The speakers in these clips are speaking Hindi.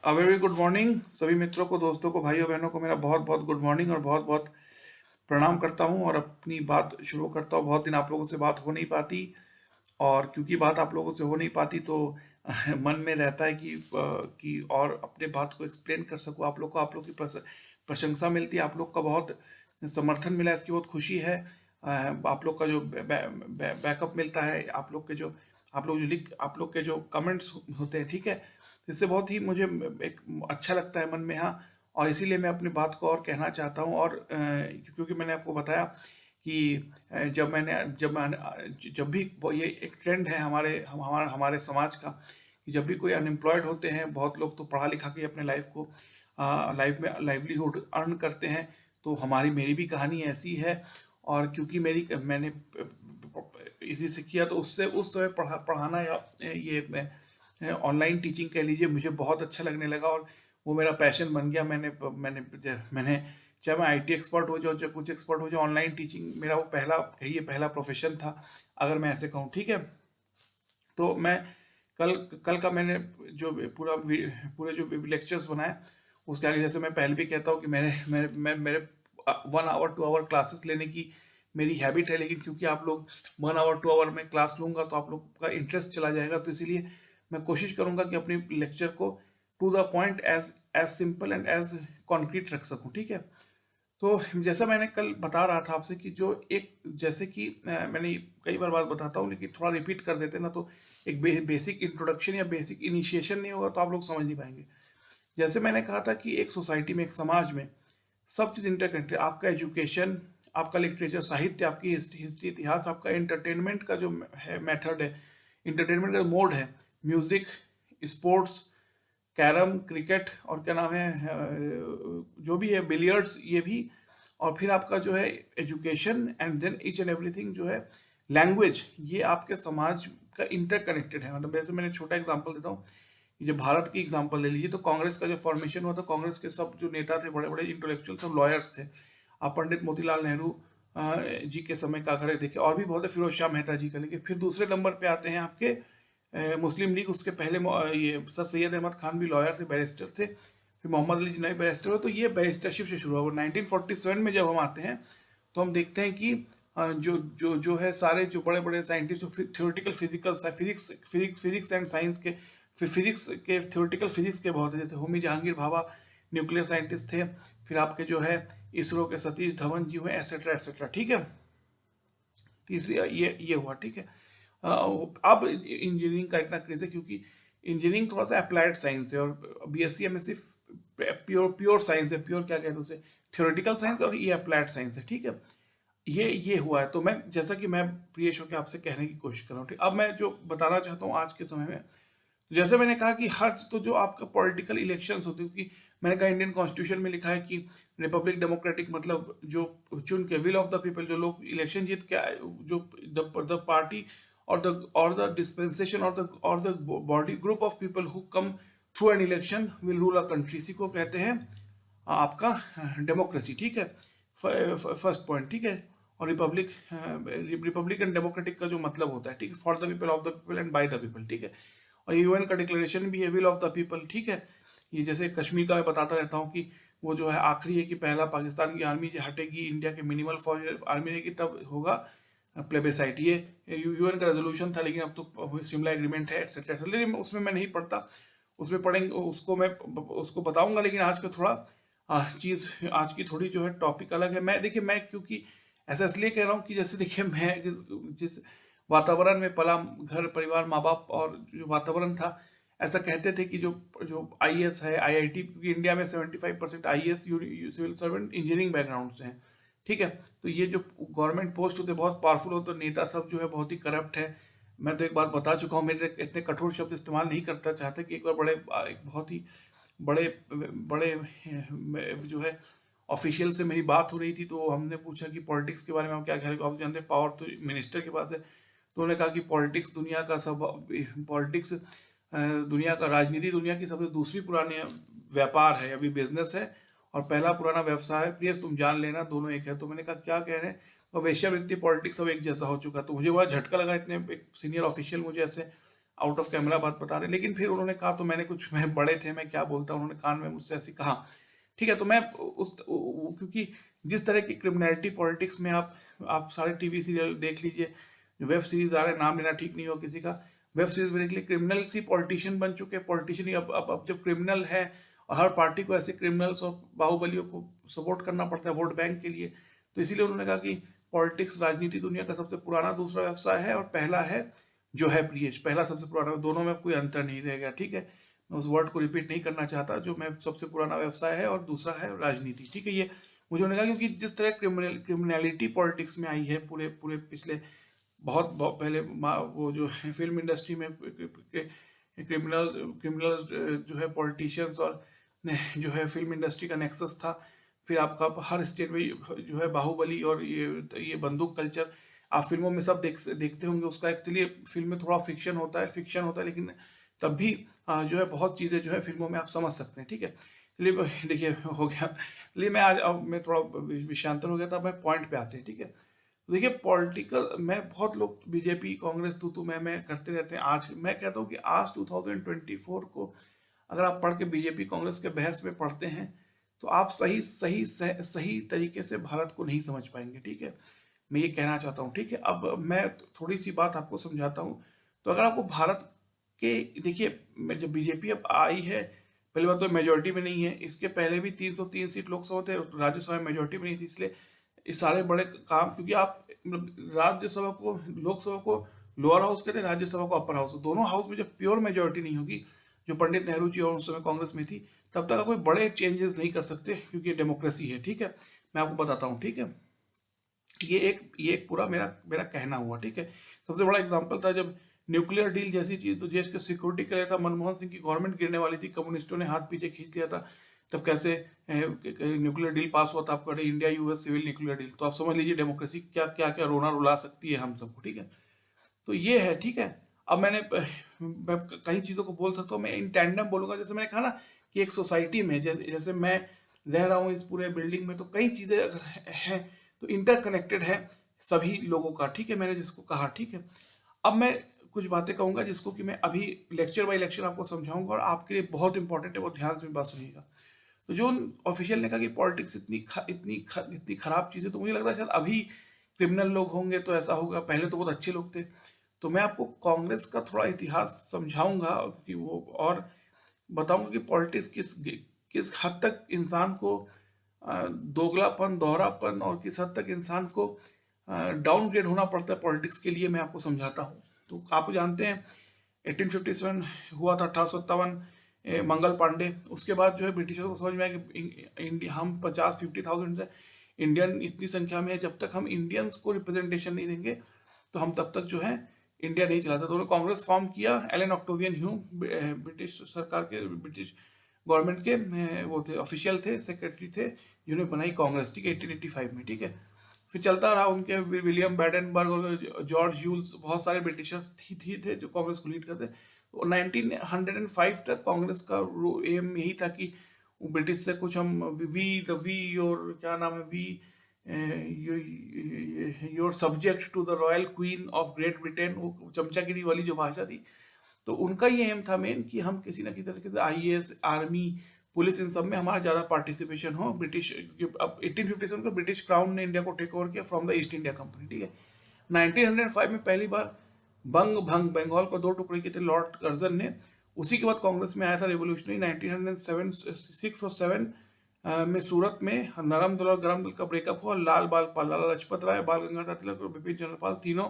वेरी गुड मॉर्निंग सभी मित्रों को, दोस्तों को, भाइयों बहनों को मेरा बहुत बहुत गुड मॉर्निंग और बहुत बहुत प्रणाम करता हूं और अपनी बात शुरू करता हूं। बहुत दिन आप लोगों से बात हो नहीं पाती और क्योंकि बात आप लोगों से हो नहीं पाती तो मन में रहता है कि और अपने बात को एक्सप्लेन कर सकूं। आप लोग की प्रशंसा मिलती है, आप लोग का बहुत समर्थन मिला है, इसकी बहुत खुशी है। आप लोग का जो बैकअप मिलता है, आप लोग के जो कमेंट्स होते हैं, ठीक है, इससे बहुत ही मुझे एक अच्छा लगता है मन में। हाँ, और इसीलिए मैं अपनी बात को और कहना चाहता हूँ। और क्योंकि मैंने आपको बताया कि जब भी ये एक ट्रेंड है हमारे समाज का, कि जब भी कोई अनएम्प्लॉयड होते हैं, बहुत लोग तो पढ़ा लिखा के अपने लाइफ में लाइवलीहुड अर्न करते हैं। तो मेरी भी कहानी ऐसी है। और क्योंकि मैंने इसी से किया, तो उससे उस समय पढ़ाना या ये ऑनलाइन टीचिंग कह लीजिए, मुझे बहुत अच्छा लगने लगा और वो मेरा पैशन बन गया। मैंने चाहे मैं आईटी एक्सपर्ट हो जाऊँ, चाहे कुछ एक्सपर्ट हो जाऊँ, ऑनलाइन टीचिंग मेरा वो पहला प्रोफेशन था, अगर मैं ऐसे कहूँ, ठीक है। तो मैं कल कल का मैंने जो पूरे जो लेक्चर्स बनाए, उसके आगे, जैसे मैं पहले भी कहता हूँ कि मेरे 1 आवर 2 आवर क्लासेस लेने की मेरी हैबिट है, लेकिन क्योंकि आप लोग 1 आवर 2 आवर में क्लास लूंगा तो आप लोग का इंटरेस्ट चला जाएगा, तो इसीलिए मैं कोशिश करूंगा कि अपनी लेक्चर को to the point, as as simple and as concrete रख सकूं, ठीक है। तो जैसा मैंने कल बता रहा था आपसे कि जो एक जैसे कि मैंने कई बार बात बताता हूँ, लेकिन थोड़ा रिपीट कर देते ना, तो एक बेसिक इंट्रोडक्शन या बेसिक इनिशिएशन नहीं होगा तो आप लोग समझ नहीं पाएंगे। जैसे मैंने कहा था कि एक सोसाइटी में, एक समाज में सब चीज़ इंटरकनेक्टेड। आपका एजुकेशन, आपका लिटरेचर, साहित्य, आपकी हिस्ट्री, इतिहास, आपका एंटरटेनमेंट का जो है मेथड है, एंटरटेनमेंट का मोड है, म्यूजिक, स्पोर्ट्स, कैरम, क्रिकेट, और क्या नाम है, जो भी है, बिलियर्ड्स, ये भी। और फिर आपका जो है education, and then each and everything जो है, लैंग्वेज, ये आपके समाज का इंटरकनेक्टेड है। मतलब जैसे मैंने छोटा एग्जांपल देता हूँ, जो भारत की एग्जांपल ले लीजिए, तो कांग्रेस का जो फॉर्मेशन हुआ था, कांग्रेस के सब जो नेता थे, बड़े बड़े इंटेलेक्चुअल, सब लॉयर्स थे। आप पंडित मोतीलाल नेहरू जी के समय का अगर देखें, और भी बहुत है, फिरोज शाह मेहता जी का। लेकिन फिर दूसरे नंबर पे आते हैं आपके मुस्लिम लीग। उसके पहले ये सर सैयद अहमद खान भी लॉयर थे, बैरिस्टर थे। फिर मोहम्मद अली जिन्ना भी बैरिस्टर हो। तो ये बैरिस्टरशिप से शुरू हुआ। 1947 में जब हम आते हैं तो हम देखते हैं कि जो जो जो है, सारे जो बड़े बड़े साइंटिस्ट, जो थ्योरेटिकल फिजिक्स एंड साइंस के, फिजिक्स के थ्योरेटिकल फिजिक्स के बहुत है, जैसे होमी जहांगीर भाभा न्यूक्लियर साइंटिस्ट थे। फिर आपके जो है इसरो के सतीश धवन जी हुए, एटसेट्रा एटसेट्रा, ठीक है। तीसरी ये हुआ, ठीक है। अब इंजीनियरिंग का इतना क्रेज है क्योंकि इंजीनियरिंग थोड़ा सा अप्लाइड साइंस है, और बीएससी में सिर्फ प्योर साइंस है। प्योर क्या कहते हैं उसे, थ्योरेटिकल साइंस, और ये अप्लाइड साइंस है, ठीक है। ये हुआ है। तो मैं, जैसा कि मैं प्रियेश होकर आपसे कहने की कोशिश कर रहा हूँ, ठीक। अब मैं जो बताना चाहता हूँ आज के समय में, जैसे मैंने कहा कि हर, तो जो आपका पॉलिटिकल इलेक्शंस होते हैं, क्योंकि मैंने कहा इंडियन कॉन्स्टिट्यूशन में लिखा है कि रिपब्लिक डेमोक्रेटिक, मतलब जो चुन के, विल ऑफ द पीपल, जो लोग इलेक्शन जीत के जो द पार्टी और द डिस्पेंसेशन और the body group of people who come through an election will rule a country. इसी को कहते हैं आपका डेमोक्रेसी, ठीक है। फर्स्ट पॉइंट, ठीक है। और रिपब्लिक एंड डेमोक्रेटिक का जो मतलब होता है, ठीक है, for the people, of the people and by the people, ठीक है। और यूएन का डिक्लेरेशन भी है, विल ऑफ द पीपल, ठीक है। ये जैसे कश्मीर का मैं बताता रहता हूँ कि वो जो है आखिरी है कि पहला पाकिस्तान की आर्मी जो हटेगी, इंडिया के मिनिमल फौज आर्मी रहेगी, तब होगा प्लेबेसाइट। ये यूएन का रेजोल्यूशन था, लेकिन अब तो शिमला एग्रीमेंट है, एक्सेट्रा। लेकिन उसमें मैं नहीं पढ़ता, उसमें पढ़ेंगे, उसको बताऊंगा। लेकिन आज का थोड़ा आज की थोड़ी जो है टॉपिक अलग है। मैं क्योंकि ऐसा इसलिए कह रहा हूँ कि जैसे देखिए, मैं जिस वातावरण में पला, घर परिवार माँ बाप और जो वातावरण था, ऐसा कहते थे कि जो जो आईएएस है, आईआईटी, क्योंकि इंडिया में 75% IAS civil servant engineering background से हैं, ठीक है। तो ये जो गवर्नमेंट पोस्ट होते बहुत पावरफुल होते, तो नेता सब जो है बहुत ही करप्ट है। मैं तो एक बार बता चुका हूँ, मेरे इतने कठोर शब्द इस्तेमाल नहीं करता चाहते, कि एक बार एक बहुत ही बड़े बड़े जो है ऑफिशियल से मेरी बात हो रही थी, तो हमने पूछा कि पॉलिटिक्स के बारे में आप क्या कह रहे हो, आप जानते हैं पावर तो मिनिस्टर के पास है। तो उन्होंने कहा कि पॉलिटिक्स दुनिया का, राजनीति दुनिया की सबसे दूसरी पुरानी व्यापार है, अभी बिजनेस है, और पहला पुराना व्यवसाय है, प्लीज तुम जान लेना, दोनों एक है। तो मैंने कहा क्या कह रहे हैं, और वेश्यावृत्ति पॉलिटिक्स सब एक जैसा हो चुका। तो मुझे बड़ा झटका लगा, इतने एक सीनियर ऑफिशियल मुझे ऐसे आउट ऑफ कैमरा बात बता रहे, लेकिन फिर उन्होंने कहा तो मैंने कुछ, मैं बड़े थे, मैं क्या बोलता, उन्होंने कान में मुझसे ऐसे कहा। ठीक है, तो मैं क्योंकि जिस तरह की क्रिमिनलिटी पॉलिटिक्स में आप सारे टीवी सीरियल देख लीजिए, वेब सीरीज आ रहे हैं, नाम लेना ठीक नहीं हो किसी का, वेब सीरीज में देख लीजिए, क्रिमिनल सी पॉलिटिशियन बन चुके हैं, पॉलिटिशियन ही अब जब क्रिमिनल है और हर पार्टी को ऐसे क्रिमिनल्स और बाहुबलियों को सपोर्ट करना पड़ता है वोट बैंक के लिए, तो इसीलिए उन्होंने कहा कि पॉलिटिक्स राजनीति दुनिया का सबसे पुराना दूसरा व्यवसाय है और पहला है जो है प्रियेश, पहला सबसे पुराना, दोनों में कोई अंतर नहीं रह गया। ठीक है, मैं उस वर्ड को रिपीट नहीं करना चाहता, जो मैं सबसे पुराना व्यवसाय है और दूसरा है राजनीति। ठीक है, ये मुझे उन्होंने कहा क्योंकि जिस तरह क्रिमिनलिटी पॉलिटिक्स में आई है पूरे पूरे पिछले बहुत पहले, वो जो है फिल्म इंडस्ट्री में क्रिमिनल क्रिमिनल जो है पॉलिटिशियंस और जो है फिल्म इंडस्ट्री का नेक्सस था। फिर आपका हर स्टेट में जो है बाहुबली और ये बंदूक कल्चर आप फिल्मों में सब देखते होंगे। उसका एक्चुअली फिल्म में थोड़ा फिक्शन होता है, लेकिन तब भी जो है बहुत चीज़ें जो है फिल्मों में आप समझ सकते हैं। ठीक है, चलिए देखिए हो गया, चलिए मैं आज, अब मैं थोड़ा विषयांतर हो गया था, मैं पॉइंट पे आते हैं। ठीक है, तो देखिए पॉलिटिकल में बहुत लोग बीजेपी कांग्रेस तू मैं करते रहते हैं। आज मैं कहता हूँ कि आज 2024 को अगर आप पढ़ के बीजेपी कांग्रेस के बहस में पढ़ते हैं तो आप सही तरीके से भारत को नहीं समझ पाएंगे। ठीक है, मैं ये कहना चाहता हूँ। ठीक है, अब मैं थोड़ी सी बात आपको समझाता हूँ। तो अगर आपको भारत के, देखिए जब बीजेपी अब आई है, पहली बात तो मेजोरिटी में नहीं है, इसके पहले भी 303 सीट लोकसभा थे, राज्यसभा में मेजोरिटी में नहीं थी, इसलिए इस सारे बड़े काम, क्योंकि आप राज्यसभा को, लोकसभा को लोअर हाउस कहते हैं, राज्यसभा को अपर हाउस, दोनों हाउस में जब प्योर मेजोरिटी नहीं होगी, जो पंडित नेहरू जी और उस समय कांग्रेस में थी, तब तक कोई बड़े चेंजेस नहीं कर सकते, क्योंकि डेमोक्रेसी है। ठीक है, मैं आपको बताता हूँ। ठीक है, ये एक पूरा मेरा मेरा कहना हुआ। ठीक है, सबसे बड़ा एग्जांपल था जब न्यूक्लियर डील जैसी चीज तो देश के सिक्योरिटी के लिए था, मनमोहन सिंह की गवर्नमेंट गिरने वाली थी, कम्युनिस्टों ने हाथ पीछे खींच लिया था, तब कैसे न्यूक्लियर डील पास हुआ था आपका, India US civil nuclear deal. तो आप समझ लीजिए डेमोक्रेसी क्या क्या क्या रोना रुला सकती है हम सबको। ठीक है, तो ये है। ठीक है, अब मैं कई चीज़ों को बोल सकता हूँ, मैं इन टैंडम बोलूंगा। जैसे मैंने कहा ना कि एक सोसाइटी में जैसे मैं रह रहा हूँ इस पूरे बिल्डिंग में, तो कई चीज़ें अगर हैं तो इंटरकनेक्टेड है सभी लोगों का। ठीक है, मैंने जिसको कहा। ठीक है, अब मैं कुछ बातें कहूंगा जिसको कि मैं अभी लेक्चर बाय लेक्चर आपको समझाऊंगा और आपके लिए बहुत इंपॉर्टेंट है, वो ध्यान से बात सुनिएगा। तो जो ऑफिशियल ने कहा कि पॉलिटिक्स इतनी खराब चीज़ है, तो मुझे लग रहा है शायद अभी क्रिमिनल लोग होंगे तो ऐसा होगा, पहले तो बहुत अच्छे लोग थे। तो मैं आपको कांग्रेस का थोड़ा इतिहास समझाऊंगा कि वो, और बताऊंगा कि पॉलिटिक्स किस हद तक इंसान को दोगलापन, दोहरापन, और किस हद तक इंसान को डाउनग्रेड होना पड़ता है पॉलिटिक्स के लिए, मैं आपको समझाता हूँ। तो आप जानते हैं 1857 हुआ था, 1857 मंगल पांडे। उसके बाद जो है ब्रिटिशर्स को समझ में आया कि हम 50-50,000 से इंडियन इतनी संख्या में है, जब तक हम इंडियंस को रिप्रेजेंटेशन नहीं देंगे तो हम तब तक जो है इंडिया नहीं चलाता। तो उन्होंने कांग्रेस फॉर्म किया। एलन ऑक्टेवियन ह्यूम ब्रिटिश सरकार के, ब्रिटिश गवर्नमेंट के वो थे, ऑफिशियल थे, सेक्रेटरी थे, जिन्होंने बनाई कांग्रेस। ठीक है, 1885 में। ठीक है, फिर चलता रहा, उनके विलियम बैडनबर्ग और जॉर्ज यूल्स, बहुत सारे ब्रिटिशर्स थे जो कांग्रेस को लीड करते। तो 1905 तक कांग्रेस का एम यही था कि ब्रिटिश से कुछ हम वी और क्या नाम है, we your subject to the royal queen of Great Britain, वो चमचागिरी वाली जो भाषा थी। तो उनका ये एम था मेन कि हम किसी ना किसी तरीके से आईएएस, आर्मी, पुलिस, इन सब में हमारा ज़्यादा पार्टिसिपेशन हो। ब्रिटिश, अब 1857 को ब्रिटिश क्राउन ने इंडिया को टेक ओवर किया from the east India company. ठीक है, 1905 में पहली बार बंगाल को दो टुकड़े किए थे लॉर्ड कर्जन ने। उसी के बाद कांग्रेस में आया था रेवोल्यूशनरी 1906 और 7 में सूरत में नरम दल और गरम दल का ब्रेकअप हुआ। लाला लजपत राय, बाल गंगाधर तिलक और बिपिन चंद्र पाल, तीनों,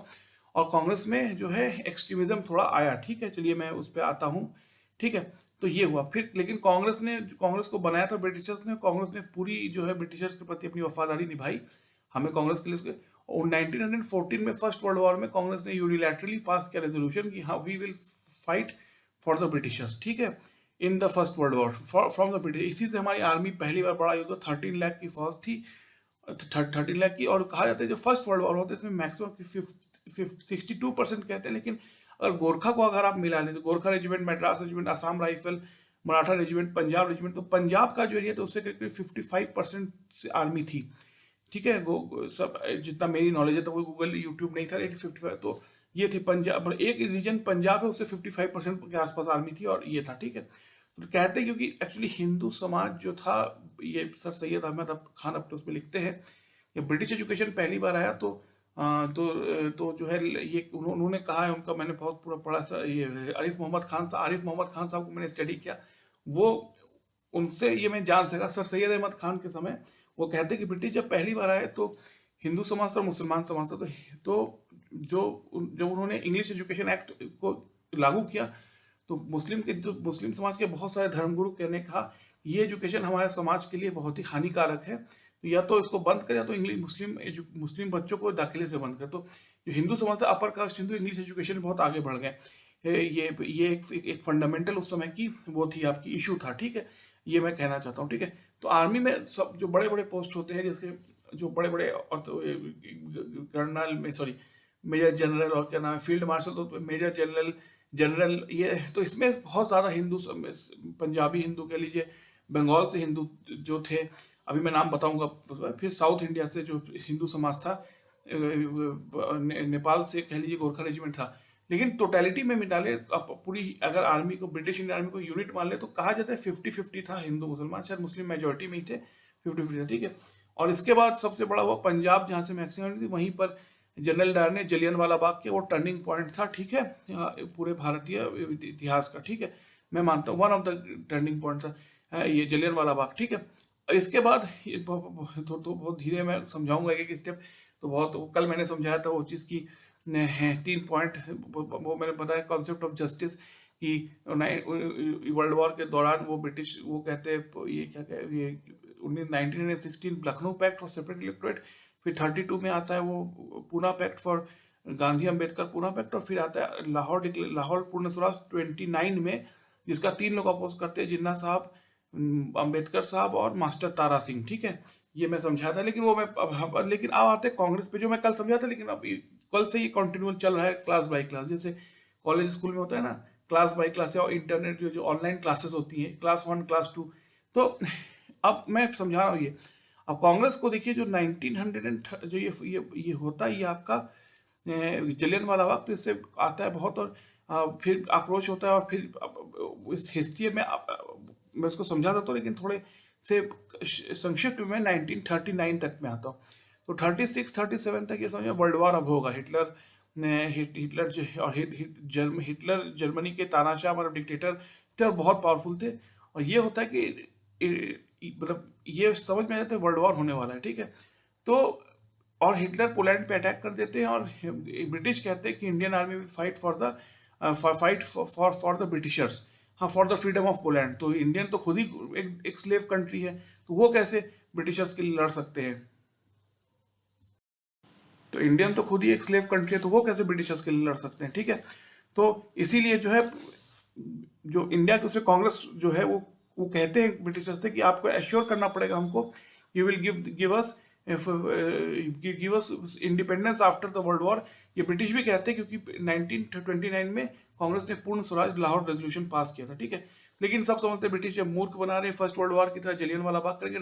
और कांग्रेस में जो है एक्सट्रीमिज्म थोड़ा आया। ठीक है, चलिए मैं उस पर आता हूँ। ठीक है, तो ये हुआ फिर, लेकिन कांग्रेस को बनाया था ब्रिटिशर्स ने, कांग्रेस ने पूरी जो है ब्रिटिशर्स के प्रति अपनी वफादारी निभाई। हमें कांग्रेस के लिए, और 1914 में फर्स्ट वर्ल्ड वॉर में कांग्रेस ने यूनिलैटरली पास किया रेजोल्यूशन कि हाँ we will fight for the Britishers. ठीक है, in the first world war from the British. इसी से हमारी आर्मी पहली बार बड़ा युद्ध, 13 लाख की फौज थी, 13 लाख की। और कहा जाता है जो फर्स्ट वर्ल्ड वॉर होता है इसमें मैक्सिमम 62% कहते हैं, लेकिन अगर गोरखा को अगर आप मिला लें तो Gorkha regiment, Madras regiment, Assam rifle, Maratha regiment, Punjab regiment, तो पंजाब का जो एरिया था उससे करीब 55% से आर्मी थी। ठीक है, सब जितना मेरी नॉलेज है, तो कोई गूगल यूट्यूब नहीं था, 55, तो ये थे पंजाब, एक रीजन पंजाब है, उससे 55% के आसपास आर्मी थी, और ये था, ठीक है। तो कहते हैं क्योंकि एक्चुअली हिंदू समाज जो था, ये सर सैयद अहमद खान अपने उसमें लिखते हैं, ये ब्रिटिश एजुकेशन पहली बार आया तो तो जो है ये उन्होंने कहा है, उनका मैंने बहुत पूरा पढ़ा सा, ये आरिफ मोहम्मद खान साहब को मैंने स्टडी किया, वो उनसे ये मैं जान सका सर सैयद अहमद खान के समय, वो कहते हैं कि ब्रिटिश जब पहली बार आए तो हिंदू समाज था और मुसलमान समाज था, तो जो जब उन्होंने इंग्लिश एजुकेशन एक्ट को लागू किया, तो मुस्लिम समाज के बहुत सारे धर्मगुरु कहने कहा ये एजुकेशन हमारे समाज के लिए बहुत ही हानिकारक है, तो या तो इसको बंद करें या तो इंग्लिश मुस्लिम बच्चों को दाखिले से बंद करें। तो जो हिंदू समाज था, upper caste Hindu, English education में बहुत आगे बढ़ गए। ये एक फंडामेंटल उस समय की वो थी, आपकी इशू था, ठीक है, ये मैं कहना चाहता हूँ, ठीक है। तो आर्मी में सब जो बड़े बड़े पोस्ट होते हैं, जैसे जो बड़े बड़े कर्नल में, सॉरी, मेजर जनरल, और क्या नाम है, फील्ड मार्शल, तो मेजर जनरल, जनरल, ये तो इसमें बहुत ज़्यादा हिंदू, पंजाबी हिंदू कह लीजिए, बंगाल से हिंदू जो थे, अभी मैं नाम बताऊंगा, फिर साउथ इंडिया से जो हिंदू समाज था, नेपाल से कह लीजिए गोरखा रेजिमेंट था। लेकिन टोटलिटी में मिला ले, अब पूरी अगर आर्मी को, ब्रिटिश इंडियन आर्मी को यूनिट मान ले, तो कहा जाता है 50-50 था हिंदू मुसलमान, शायद मुस्लिम मेजोरिटी में ही थे, 50-50 था, ठीक है। और इसके बाद सबसे बड़ा हुआ पंजाब, जहाँ से मैक्सिमम थी, वहीं पर जनरल डायर ने जलियांवाला बाग के, वो टर्निंग पॉइंट था, ठीक है, पूरे भारतीय इतिहास का, ठीक है, मैं मानता हूँ one of the turning point था ये जलियांवाला बाग, ठीक है। इसके बाद तो बहुत धीरे मैं समझाऊंगा एक एक स्टेप, तो बहुत कल मैंने समझाया था वो चीज़ की है 3 पॉइंट, वो मैंने बताया कॉन्सेप्ट ऑफ जस्टिस, कि वर्ल्ड वॉर के दौरान वो ब्रिटिश, वो कहते हैं ये क्या कहते, ये 1916 Lucknow pact for separate electorate, फिर 32 में आता है वो Poona pact for Gandhi Ambedkar Poona pact, और फिर आता है लाहौर पूर्ण स्वराज 29 में, जिसका 3 लोग अपोज करते हैं, जिन्ना साहब, अम्बेडकर साहब और मास्टर तारा सिंह, ठीक है। ये मैं समझा था, लेकिन वो मैं लेकिन अब आते कांग्रेस पे, जो मैं कल समझा था, लेकिन अब कल से ये कंटिन्यू चल रहा है, क्लास बाय क्लास, जैसे कॉलेज स्कूल में होता है ना, क्लास बाय क्लास, या इंटरनेट जो ऑनलाइन क्लासेस होती हैं, क्लास 1 क्लास 2, तो अब मैं समझा रहा हूँ ये। अब कांग्रेस को देखिए, जो 1900 जो ये होता है, ये आपका जलियांवाला बाग, तो इससे आता है बहुत, और फिर आक्रोश होता है, और फिर इस हिस्ट्री में मैं उसको समझा देता हूँ, लेकिन थोड़े से संक्षिप्त में 1939 तक में आता हूँ। तो 36-37 तक ये समझो वर्ल्ड वॉर अब होगा, हिटलर जर्मनी के तानाशाह, मतलब डिक्टेटर थे और बहुत पावरफुल थे, और ये होता है कि मतलब ये समझ में आ जाता है वर्ल्ड वॉर होने वाला है, ठीक है। तो और हिटलर पोलैंड पे अटैक कर देते हैं, और ब्रिटिश कहते हैं कि Indian army will fight for the Britishers, हाँ, for the freedom of Poland. तो इंडियन तो खुद ही एक स्लेव कंट्री है, तो वो कैसे ब्रिटिशर्स के लिए लड़ सकते हैं, तो इंडियन तो खुद ही एक स्लेव कंट्री है, तो वो कैसे ब्रिटिशर्स के लिए लड़ सकते हैं, ठीक है। तो इसीलिए जो है, जो इंडिया के उसमें कांग्रेस जो है, वो कहते हैं ब्रिटिशर्स से कि आपको एश्योर करना पड़ेगा हमको, you will give us independence after the world war. ये ब्रिटिश भी कहते हैं, क्योंकि 1929 में कांग्रेस ने पूर्ण स्वराज लाहौर रेजोल्यूशन पास किया था, ठीक है। लेकिन सब समझते ब्रिटिश जब मूर्ख बना रहे, फर्स्ट वर्ल्ड वॉर की तरह जलियांवाला बाग करके